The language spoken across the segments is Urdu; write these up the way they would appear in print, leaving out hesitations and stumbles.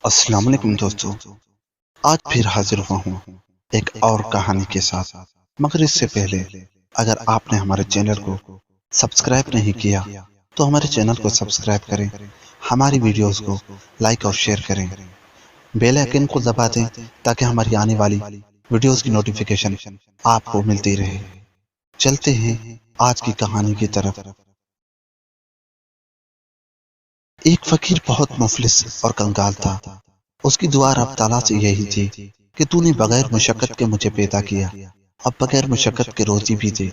السلام علیکم دوستو، آج پھر حاضر ہوا ہوں ایک اور کہانی کے ساتھ۔ مگر اس سے پہلے اگر آپ نے ہمارے چینل کو سبسکرائب نہیں کیا تو ہمارے چینل کو سبسکرائب کریں، ہماری ویڈیوز کو لائک اور شیئر کریں، بیل آئیکن کو دبا دیں تاکہ ہماری آنے والی ویڈیوز کی نوٹیفیکیشن آپ کو ملتی رہے۔ چلتے ہیں آج کی کہانی کی طرف۔ ایک فقیر بہت مفلس اور کنگال تھا۔ اس کی دعا رب تعالیٰ سے یہی تھی کہ تو نے بغیر مشقت کے مجھے پیدا کیا، اب بغیر مشقت کے روزی بھی دے۔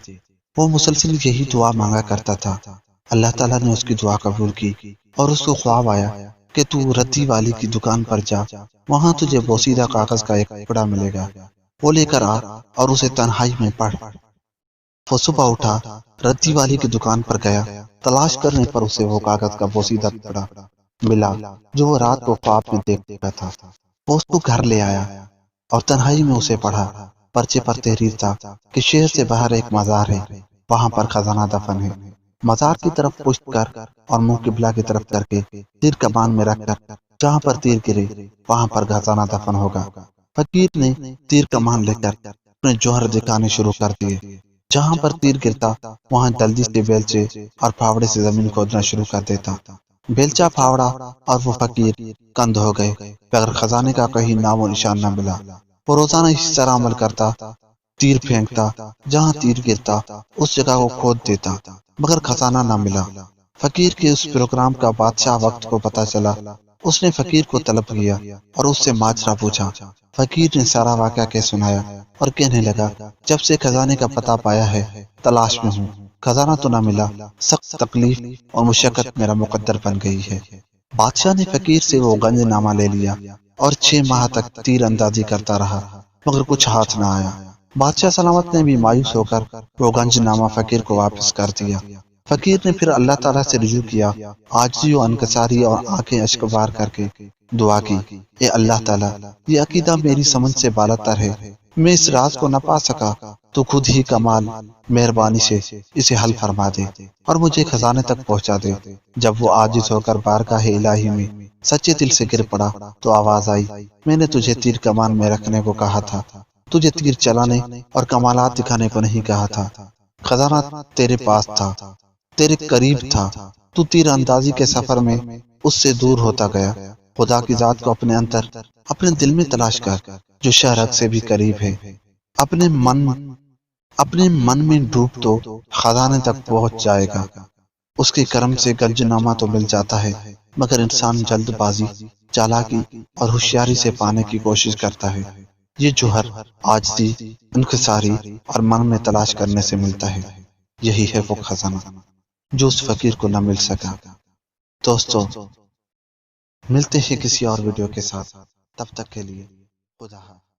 وہ مسلسل یہی دعا مانگا کرتا تھا۔ اللہ تعالیٰ نے اس کی دعا قبول کی اور اس کو خواب آیا کہ تو ردی والی کی دکان پر جا، وہاں تجھے بوسیدہ کاغذ کا ایک ٹکڑا ملے گا، وہ لے کر آ اور اسے تنہائی میں پڑھ۔ وہ صبح اٹھا، ردی والی کی دکان پر گیا، تلاش کرنے پر اسے وہ کاغذ کا بوسیدہ ٹکڑا ملا جو وہ رات کو خواب میں دیکھ چکا تھا۔ وہ اس کو گھر لے آیا اور تنہائی میں اسے پڑھا۔ پرچے پر تحریر تھا کہ شہر سے باہر ایک مزار ہے، وہاں پر خزانہ دفن ہے۔ مزار کی طرف پشت کر اور منہ قبلہ کی طرف کر کے تیر کمان میں رکھ کر جہاں پر تیر گرے وہاں پر خزانہ دفن ہوگا۔ فقیر نے تیر کمان لے کر اپنے جوہر دکھانے شروع کر دیے۔ جہاں پر تیر گرتا وہاں جلدی سے بیلچے اور پھاوڑے سے زمین کھودنا شروع کر دیتا۔ بیلچا، پھاوڑا اور وہ فقیر کند ہو گئے، مگر خزانے کا کہیں نام و نشان نہ ملا۔ وہ روزانہ اس طرح عمل کرتا، تیر پھینکتا، جہاں تیر گرتا اس جگہ کو کھود دیتا، مگر خزانہ نہ ملا۔ فقیر کے اس پروگرام کا بادشاہ وقت کو پتہ چلا۔ اس نے فقیر کو طلب کیا اور اس سے ماجرا پوچھا۔ فقیر نے سارا واقعہ کہہ سنایا اور کہنے لگا، جب سے خزانے کا پتہ پایا ہے تلاش میں ہوں، خزانہ تو نہ ملا، سخت تکلیف اور مشقت میرا مقدر بن گئی ہے۔ بادشاہ نے فقیر سے وہ گنج نامہ لے لیا اور 6 ماہ تک تیر اندازی کرتا رہا، مگر کچھ ہاتھ نہ آیا۔ بادشاہ سلامت نے بھی مایوس ہو کر وہ گنج نامہ فقیر کو واپس کر دیا۔ فقیر نے پھر اللہ تعالیٰ سے رجوع کیا، عاجزی و انکساری اور آنکھیں اشک بار کر کے دعا کی، اے اللہ تعالیٰ، یہ عقیدہ میری سمجھ سے بالاتر ہے، میں اس راز کو نہ پا سکا، تو خود ہی کمال مہربانی سے اسے حل فرما دے اور مجھے خزانے تک پہنچا دے۔ جب وہ عاجز ہو کر بارگاہ الہی میں سچے دل سے گر پڑا تو آواز آئی، میں نے تجھے تیر کمان میں رکھنے کو کہا تھا، تجھے تیر چلانے اور کمالات دکھانے کو نہیں کہا تھا۔ خزانہ تیرے پاس تھا، تیرے قریب تھا، تو تیر اندازی کے سفر میں اس سے دور ہوتا گیا۔ خدا کی ذات کو اپنے اندر، اپنے دل میں تلاش کر، جو شہرک سے بھی قریب ہے۔ اپنے من میں ڈوب تو خزانے تک پہنچ جائے گا۔ اس کے کرم سے گنج نامہ تو مل جاتا ہے، مگر انسان جلد بازی، چالاکی اور ہوشیاری سے پانے کی کوشش کرتا ہے۔ یہ جوہر عاجزی، انکساری اور من میں تلاش کرنے سے ملتا ہے۔ یہی ہے وہ خزانہ جو اس فقیر کو نہ مل سکا۔ دوستو، ملتے ہیں کسی اور ویڈیو کے ساتھ، تب تک کے لیے خدا حافظ۔